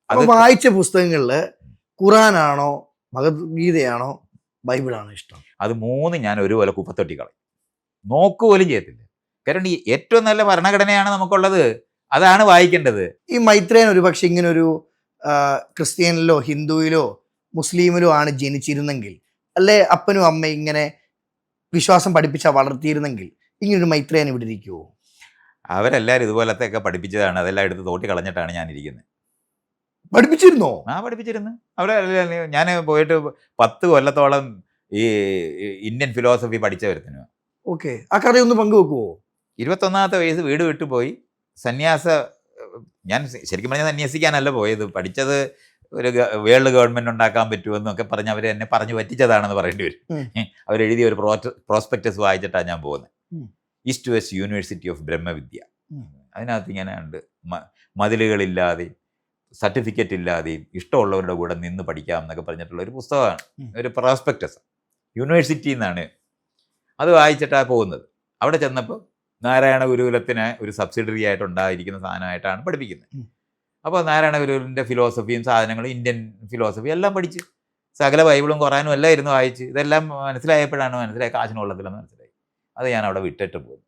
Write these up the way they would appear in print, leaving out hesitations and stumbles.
അത് വായിച്ച പുസ്തകങ്ങളിൽ ഖുറാനാണോ ഭഗവത്ഗീതയാണോ ബൈബിളാണോ ഇഷ്ടം? അത് മൂന്ന് ഞാൻ ഒരുപോലെ കുപ്പത്തൊട്ടി കളയും, നോക്കുപോലും ചെയ്യത്തില്ല. കാരണം ഈ ഏറ്റവും നല്ല ഭരണഘടനയാണ് നമുക്കുള്ളത്, അതാണ് വായിക്കേണ്ടത്. ഈ മൈത്രേയൻ ഒരുപക്ഷെ ഇങ്ങനൊരു ക്രിസ്ത്യനിലോ ഹിന്ദുവിലോ മുസ്ലിമിലോ ആണ് ജനിച്ചിരുന്നെങ്കിൽ, അല്ലെ അപ്പനും അമ്മയും ഇങ്ങനെ വിശ്വാസം പഠിപ്പിച്ചാൽ വളർത്തിയിരുന്നെങ്കിൽ, ഇങ്ങനൊരു മൈത്രേയൻ ഇവിടെ ഇരിക്കുമോ? അവരെല്ലാവരും ഇതുപോലത്തെയൊക്കെ പഠിപ്പിച്ചതാണ്, അതെല്ലാം എടുത്ത് തോട്ടി കളഞ്ഞിട്ടാണ് ഞാൻ ഇരിക്കുന്നത്. പഠിപ്പിച്ചിരുന്നോ? പഠിപ്പിച്ചിരുന്നു. അവിടെ ഞാൻ പോയിട്ട് 10 കൊല്ലത്തോളം ഈ ഇന്ത്യൻ ഫിലോസഫി പഠിച്ച ഒരുത്തനു. ഓക്കെ, ആ കഥയൊന്ന് പങ്കുവെക്കുവോ? 21ാമത്തെ വയസ്സ് വീട് വിട്ടുപോയി ഞാൻ ശരിക്കും പറഞ്ഞാൽ സന്യസിക്കാനല്ല പോയത്. പഠിച്ചത് ഒരു വേൾഡ് ഗവൺമെൻറ് ഉണ്ടാക്കാൻ പറ്റുമെന്നൊക്കെ പറഞ്ഞ് അവർ എന്നെ പറഞ്ഞു പറ്റിച്ചതാണെന്ന് പറയേണ്ടി വരും. അവരെഴുതിയ ഒരു പ്രോസ്പെക്ടസ് വായിച്ചിട്ടാണ് ഞാൻ പോകുന്നത്. ഈസ്റ്റ് വെസ്റ്റ് യൂണിവേഴ്സിറ്റി ഓഫ് ബ്രഹ്മവിദ്യ. അതിനകത്ത് ഇങ്ങനെ ഉണ്ട്, മതിലുകളില്ലാതെയും സർട്ടിഫിക്കറ്റ് ഇല്ലാതെയും ഇഷ്ടമുള്ളവരുടെ കൂടെ നിന്ന് പഠിക്കാം എന്നൊക്കെ പറഞ്ഞിട്ടുള്ള ഒരു പുസ്തകമാണ്, ഒരു പ്രോസ്പെക്ടസ്. യൂണിവേഴ്സിറ്റിയിൽ നിന്നാണ് അത് വായിച്ചിട്ടാണ് പോകുന്നത്. അവിടെ ചെന്നപ്പോൾ നാരായണ ഗുരുകുലത്തിന് ഒരു സബ്സിഡറി ആയിട്ട് ഉണ്ടായിരിക്കുന്ന സാധനമായിട്ടാണ് പഠിപ്പിക്കുന്നത്. അപ്പോൾ നാരായണ ഗുരുവിൻ്റെ ഫിലോസഫിയും സാധനങ്ങളും ഇന്ത്യൻ ഫിലോസഫി എല്ലാം പഠിച്ച് സകല ബൈബിളും ഖുറാനും എല്ലാം ഇരുന്ന് വായിച്ച് ഇതെല്ലാം മനസ്സിലായപ്പോഴാണ് കാശിനുള്ളതിലെന്ന് മനസ്സിലായി. അത് ഞാൻ അവിടെ വിട്ടിട്ട് പോകും.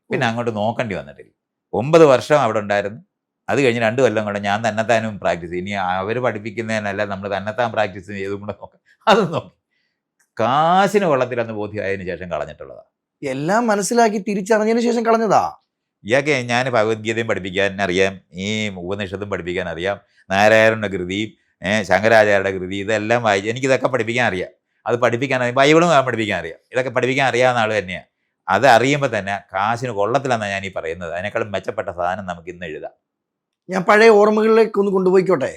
പിന്നെ അങ്ങോട്ട് നോക്കേണ്ടി വന്നിട്ടില്ല. 9 വർഷം അവിടെ ഉണ്ടായിരുന്നു. അത് കഴിഞ്ഞ് 2 കൊല്ലം കൊണ്ട് ഞാൻ തന്നെത്താനും പ്രാക്ടീസ് ചെയ്യും. ഇനി അവർ പഠിപ്പിക്കുന്നതിനല്ല, നമ്മൾ തന്നെത്താൻ പ്രാക്ടീസ് ചെയ്തും കൂടെ നോക്കാം. അതും നോക്കി കാശിന് കൊള്ളത്തിലെന്ന് ബോധ്യമായതിനു ശേഷം കളഞ്ഞിട്ടുള്ളതാണ്. എല്ലാം മനസ്സിലാക്കി തിരിച്ചറിഞ്ഞതിന് ശേഷം കളഞ്ഞതാ. ഇയാൾക്ക് ഞാൻ ഭഗവത്ഗീതയും പഠിപ്പിക്കാൻ അറിയാം, ഈ ഉപനിഷത്തും പഠിപ്പിക്കാൻ അറിയാം, നാരായണൻ്റെ കൃതിയും ശങ്കരാചാര്യരുടെ കൃതി ഇതെല്ലാം വായിച്ച് എനിക്കിതൊക്കെ പഠിപ്പിക്കാൻ അറിയാം. അത് പഠിപ്പിക്കാൻ അറിയാം, ബൈബിളും പഠിപ്പിക്കാൻ അറിയാം. ഇതൊക്കെ പഠിപ്പിക്കാൻ അറിയാവുന്ന ആൾ തന്നെയാണ്. അത് അറിയുമ്പോൾ തന്നെ കാശിന് കൊള്ളത്തില്ലെന്നാണ് ഞാൻ ഈ പറയുന്നത്. അതിനേക്കാളും മെച്ചപ്പെട്ട സാധനം നമുക്ക് ഇന്ന് എഴുതാം. ഞാൻ പഴയ ഓർമ്മകളിലേക്ക് ഒന്ന് കൊണ്ടുപോയിക്കോട്ടെ.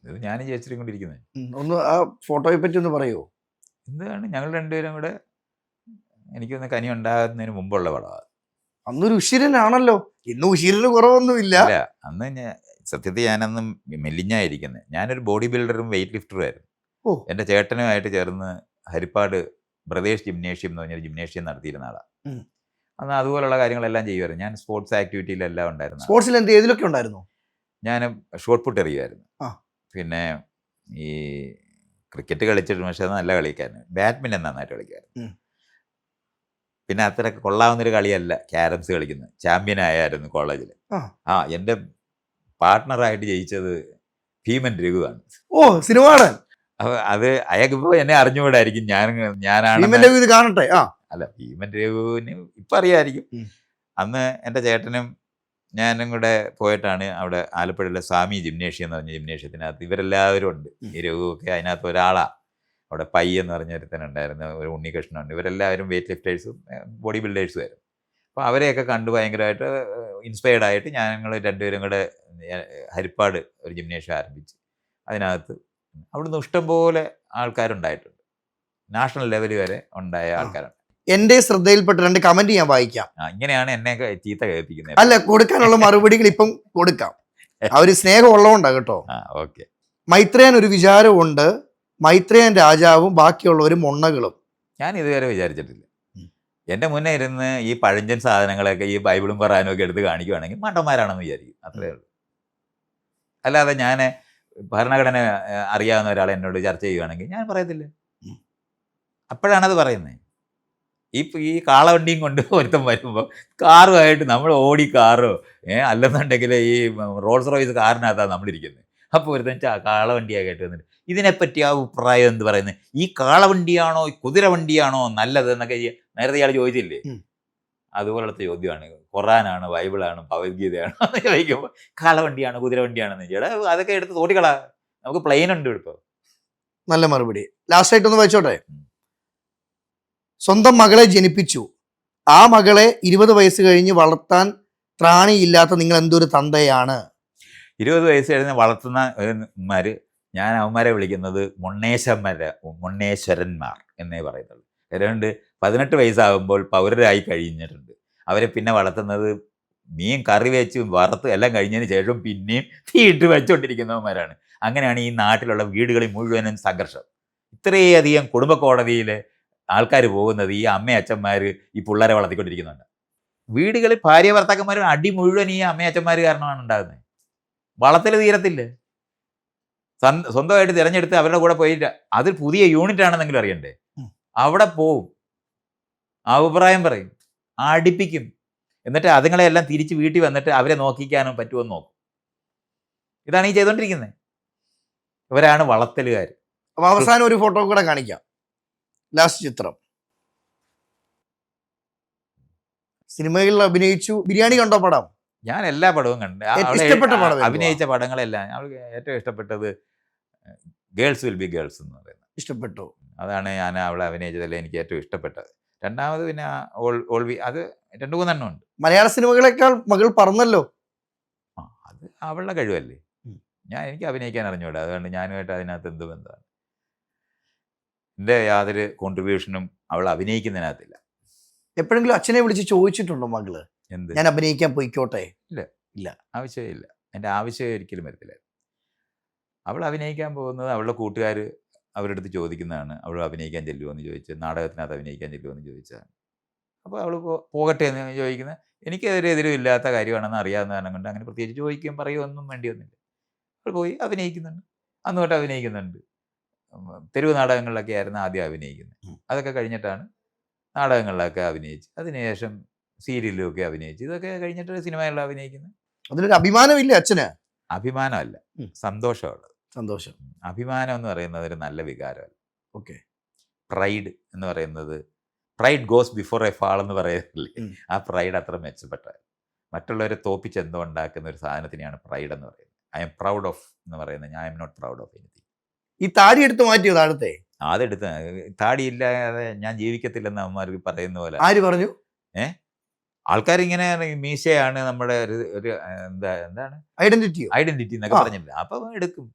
ഇത് ഞാനും ചേച്ചിയും കൊണ്ടിരിക്കുന്നത്. ഒന്ന് ആ ഫോട്ടോയെ പറ്റി ഒന്ന് പറയുമോ? എന്താണ് ഞങ്ങൾ രണ്ടുപേരും കൂടെ എനിക്കൊന്ന് കനി ഉണ്ടാകുന്നതിന് മുമ്പുള്ള പടമാണ്. അന്നൊരു ഉശിരനാണല്ലോ, ഇന്ന് ഉശിരന് കുറവൊന്നുമില്ല. അല്ല, അന്ന് സത്യത്തിൽ ഞാനന്ന് മെലിഞ്ഞായിരിക്കുന്നത്. ഞാനൊരു ബോഡി ബിൽഡറും വെയിറ്റ് ലിഫ്റ്ററും ആയിരുന്നു. എൻ്റെ ചേട്ടനുമായിട്ട് ചേർന്ന് ഹരിപ്പാട് ബ്രദേഴ്സ് ജിംനേഷ്യം എന്ന് പറഞ്ഞൊരു ജിംനേഷ്യം നടത്തിയിരുന്ന ആളാണ്. അന്ന് അതുപോലുള്ള കാര്യങ്ങളെല്ലാം ചെയ്യുമായിരുന്നു. ഞാൻ സ്പോർട്സ് ആക്ടിവിറ്റിയിലെല്ലാം ഉണ്ടായിരുന്നു. സ്പോർട്സിൽ ഏതിലൊക്കെ ഉണ്ടായിരുന്നു? ഞാൻ ഷോട്ട് പുട്ട് എറിയുമായിരുന്നു. പിന്നെ ഈ ക്രിക്കറ്റ് കളിച്ചിട്ട്, പക്ഷേ നല്ല കളിക്കാരൻ. ബാഡ്മിൻ്റൺ നന്നായിട്ട് കളിക്കായിരുന്നു. പിന്നെ അത്രയൊക്കെ കൊള്ളാവുന്നൊരു കളിയല്ല ക്യാരംസ് കളിക്കുന്നത്. ചാമ്പ്യൻ ആയായിരുന്നു കോളേജിൽ. എൻ്റെ പാർട്ട്ണറായിട്ട് ജയിച്ചത് ഭീമൻ രഘുവാണ്. സിനിമാടൻ. അത് അയാൾക്കിപ്പോൾ എന്നെ അറിഞ്ഞുകൂടായിരിക്കും. ഞാനാണ് കാണട്ടെ. അല്ല, ഭീമൻ രഘുവിന് ഇപ്പം അറിയാമായിരിക്കും. അന്ന് എൻ്റെ ചേട്ടനും ഞാനും കൂടെ പോയിട്ടാണ് അവിടെ ആലപ്പുഴയിലെ സ്വാമി ജിംനേഷ്യം എന്ന് പറഞ്ഞ ജിംനേഷ്യത്തിനകത്ത് ഇവരെല്ലാവരും ഉണ്ട്. ഈ രഘുവൊക്കെ അതിനകത്ത് ഒരാളാണ്. അവിടെ പൈ എന്ന് പറഞ്ഞ ഒരുത്തനുണ്ടായിരുന്നു, ഒരു ഉണ്ണികൃഷ്ണനുണ്ട്. ഇവരെല്ലാവരും വെയിറ്റ് ലിഫ്റ്റേഴ്സും ബോഡി ബിൽഡേഴ്സും ആയിരുന്നു. അപ്പോൾ അവരെയൊക്കെ കണ്ട് ഭയങ്കരമായിട്ട് ഇൻസ്പയർഡ് ആയിട്ട് ഞങ്ങൾ രണ്ടുപേരും കൂടെ ഹരിപ്പാട് ഒരു ജിംനേഷ്യം ആരംഭിച്ച് അതിനകത്ത് അവിടുന്ന് ഇഷ്ടംപോലെ ആൾക്കാരുണ്ടായിട്ടുണ്ട്. നാഷണൽ ലെവൽ വരെ ഉണ്ടായ ആൾക്കാരുണ്ട്. എന്റെ ശ്രദ്ധയിൽപ്പെട്ട 2 കമന്റ് ഞാൻ വായിക്കാം. ഇങ്ങനെയാണ് എന്നെ ചീത്ത കേൾപ്പിക്കുന്നത്. അല്ല, കൊടുക്കാനുള്ള മറുപടികൾ ഇപ്പം കൊടുക്കാം. ആ ഒരു സ്നേഹം ഉള്ളതുകൊണ്ടാ കേട്ടോ. ഓക്കെ. മൈത്രേയൻ ഒരു വിചാരമുണ്ട്, മൈത്രേയൻ രാജാവും ബാക്കിയുള്ളവരും മൊണ്ണകളും. ഞാൻ ഇതുവരെ വിചാരിച്ചിട്ടില്ല. എൻ്റെ മുന്നേ ഇരുന്ന് ഈ പഴഞ്ചൻ സാധനങ്ങളൊക്കെ ഈ ബൈബിളും ഖുറാനും ഒക്കെ എടുത്ത് കാണിക്കുവാണെങ്കിൽ മണ്ടന്മാരാണെന്ന് വിചാരിക്കും, അത്രേ ഉള്ളൂ. അല്ലാതെ ഞാൻ ഭരണഘടന അറിയാവുന്ന ഒരാളെ എന്നോട് ചർച്ച ചെയ്യുകയാണെങ്കിൽ ഞാൻ പറയത്തില്ല. അപ്പോഴാണത് പറയുന്നത്. ഈ കാളവണ്ടിയും കൊണ്ട് ഒരുത്തം വരുമ്പോൾ കാറുമായിട്ട് നമ്മൾ ഓടി കാറോ അല്ലെന്നുണ്ടെങ്കിൽ ഈ റോൾസ് റോയ്സ് കാറിനകത്താണ് നമ്മളിരിക്കുന്നത്. അപ്പോൾ ഒരുത്തൻ കാളവണ്ടിയാണ് കേട്ട് വന്നിട്ട് ഇതിനെപ്പറ്റി അഭിപ്രായം എന്ത് പറയുന്നത്, ഈ കാളവണ്ടിയാണോ കുതിരവണ്ടിയാണോ നല്ലത് എന്നൊക്കെ നേരത്തെ ഇയാൾ ചോദിച്ചില്ലേ? അതുപോലത്തെ ചോദ്യമാണ്. ഖുറാനാണ്, ബൈബിളാണ്, ഭഗവത്ഗീതയാണോ എന്ന് ചോദിക്കുമ്പോൾ കാളവണ്ടിയാണ് കുതിരവണ്ടിയാണെന്ന് ചേട്ടാ അതൊക്കെ എടുത്ത് തോട്ടിക്കളാ, നമുക്ക് പ്ലെയിൻ ഉണ്ട് ഇപ്പോൾ. നല്ല മറുപടി. ലാസ്റ്റ് ആയിട്ടൊന്ന് വായിച്ചോട്ടെ. സ്വന്തം മകളെ ജനിപ്പിച്ചു, ആ മകളെ 20 വയസ്സ് കഴിഞ്ഞ് വളർത്താൻ ത്രാണിയില്ലാത്ത നിങ്ങൾ എന്തൊരു തന്തയാണ്. 20 വയസ്സ് കഴിഞ്ഞ് വളർത്തുന്നമാർ, ഞാൻ അവന്മാരെ വിളിക്കുന്നത് മുണ്ണേശ്വരന്മാർ എന്നേ പറയുന്നുള്ളൂ. അതുകൊണ്ട് 18 വയസ്സാകുമ്പോൾ പൗരരായി കഴിഞ്ഞിട്ടുണ്ട്. അവരെ പിന്നെ വളർത്തുന്നത് മീൻ കറി വെച്ച് വറുത്ത് എല്ലാം കഴിഞ്ഞതിന് ശേഷം പിന്നെയും തീയിട്ട് വെച്ചുകൊണ്ടിരിക്കുന്നവന്മാരാണ്. അങ്ങനെയാണ് ഈ നാട്ടിലുള്ള വീടുകളിൽ മുഴുവനും സംഘർഷം. ഇത്രയധികം കുടുംബ കോടതിയിൽ ആൾക്കാർ പോകുന്നത് ഈ അമ്മയച്ഛന്മാർ ഈ പിള്ളേരെ വളർത്തിക്കൊണ്ടിരിക്കുന്നുണ്ട്. വീടുകളിൽ ഭാര്യ ഭർത്താക്കന്മാരും അടി മുഴുവൻ ഈ അമ്മയച്ചന്മാർ കാരണമാണ് ഉണ്ടാകുന്നത്. വളത്തിൽ തീരത്തില്ല. സ്വന്തമായിട്ട് തിരഞ്ഞെടുത്ത് അവരുടെ കൂടെ പോയിട്ട് അതിൽ പുതിയ യൂണിറ്റ് ആണെന്നെങ്കിലും അറിയണ്ടേ. അവിടെ പോവും, അഭിപ്രായം പറയും, അടിപ്പിക്കും. എന്നിട്ട് അതുങ്ങളെല്ലാം തിരിച്ച് വീട്ടിൽ വന്നിട്ട് അവരെ നോക്കിക്കാനും പറ്റുമെന്ന് നോക്കും. ഇതാണ് ഈ ചെയ്തുകൊണ്ടിരിക്കുന്നത്. ഇവരാണ് വളർത്തലുകാർ. അപ്പൊ അവസാനം ഒരു ഫോട്ടോ കൂടെ കാണിക്കാം. ലാസ്റ്റ് ചിത്രം. സിനിമകളിൽ അഭിനയിച്ചു. ബിരിയാണി കണ്ടോ പടം? ഞാൻ എല്ലാ പടവും കണ്ടു. ഇഷ്ടപ്പെട്ട പടം എന്തുവാ? അഭിനയിച്ച പടങ്ങളെല്ലാം അവൾക്ക് ഏറ്റവും ഇഷ്ടപ്പെട്ടത് ഗേൾസ് വിൽ ബി ഗേൾസ് എന്ന് പറയുന്നത് ഇഷ്ടപ്പെട്ടു. അതാണ് ഞാൻ അവളെ അഭിനയിച്ചതല്ലേ എനിക്ക് ഏറ്റവും ഇഷ്ടപ്പെട്ടത്. രണ്ടാമത് പിന്നെ ഓൾവി, അത് 2-3 ഉണ്ട്. മലയാള സിനിമകളെക്കാൾ മകൾ പറന്നല്ലോ. അത് അവളുടെ കഴിവല്ലേ. എനിക്ക് അഭിനയിക്കാൻ അറിഞ്ഞൂടാ. അതുകൊണ്ട് ഞാനുമായിട്ട് അതിനകത്ത് എന്ത് ബന്ധമാണ്? എൻ്റെ യാതൊരു കോൺട്രിബ്യൂഷനും അവൾ അഭിനയിക്കുന്നതിനകത്തില്ല. എപ്പോഴെങ്കിലും അച്ഛനെ വിളിച്ച് ചോദിച്ചിട്ടുണ്ടോ മകള്, എന്ത്? ഞാൻ അഭിനയിക്കാൻ പോയിക്കോട്ടെ? ആവശ്യമില്ല. എൻ്റെ ആവശ്യം ഒരിക്കലും വരത്തില്ല. അവൾ അഭിനയിക്കാൻ പോകുന്നത് അവളുടെ കൂട്ടുകാർ അവരുടെ അടുത്ത് ചോദിക്കുന്നതാണ്. അവൾ അഭിനയിക്കാൻ ചെല്ലുമോ എന്ന് ചോദിച്ച്, നാടകത്തിനകത്ത് അഭിനയിക്കാൻ ചെല്ലുമോ എന്ന് ചോദിച്ചതാണ്. അപ്പോൾ അവൾ പോകട്ടെ എന്ന് ചോദിക്കുന്നത് എനിക്കെതിരെതിരും ഇല്ലാത്ത കാര്യമാണെന്ന് അറിയാവുന്ന കാരണം കൊണ്ട് അങ്ങനെ പ്രത്യേകിച്ച് ചോദിക്കുകയും പറയുകയൊന്നും വേണ്ടിയൊന്നുമില്ല. അവൾ പോയി അഭിനയിക്കുന്നുണ്ട്. അന്ന് തൊട്ട് അഭിനയിക്കുന്നുണ്ട്. തെരുവ് നാടകങ്ങളിലൊക്കെ ആയിരുന്നു ആദ്യം അഭിനയിക്കുന്നത്. അതൊക്കെ കഴിഞ്ഞിട്ടാണ് നാടകങ്ങളിലൊക്കെ അഭിനയിച്ച്, അതിനുശേഷം സീരിയലിലൊക്കെ അഭിനയിച്ച്, ഇതൊക്കെ കഴിഞ്ഞിട്ട് സിനിമകളിൽ അഭിനയിക്കുന്നത്. അതിലൊരു അഭിമാനമില്ലേ അച്ഛന്? അഭിമാനമല്ല, സന്തോഷമുള്ളത്. സന്തോഷം. അഭിമാനം എന്ന് പറയുന്നത് ഒരു നല്ല വികാരമല്ല. ഓക്കെ. പ്രൈഡ് എന്ന് പറയുന്നത്, pride goes before A fall എന്ന് പറയുന്നില്ലേ, ആ പ്രൈഡ് അത്ര മെച്ചപ്പെട്ട, മറ്റുള്ളവരെ തോപ്പിച്ച് എന്തോ ഉണ്ടാക്കുന്ന ഒരു സാധനത്തിനെയാണ് പ്രൈഡ് എന്ന് പറയുന്നത്. ഐ എം പ്രൗഡ് ഓഫ് എന്ന് പറയുന്നത്, I am not proud of anything. ഈ താടി എടുത്ത് മാറ്റിയോ താഴത്തെ? അതെടുത്ത്, താടിയില്ലാതെ ഞാൻ ജീവിക്കത്തില്ലെന്ന് അമ്മമാർക്ക് പറയുന്ന പോലെ. ആര് പറഞ്ഞു? ആൾക്കാരിങ്ങനെ മീശയാണ് നമ്മുടെ ഒരു എന്താണ് ഐഡന്റിറ്റിയോ? ഐഡന്റിറ്റി എന്നൊക്കെ പറഞ്ഞില്ല. അപ്പം എടുക്കും.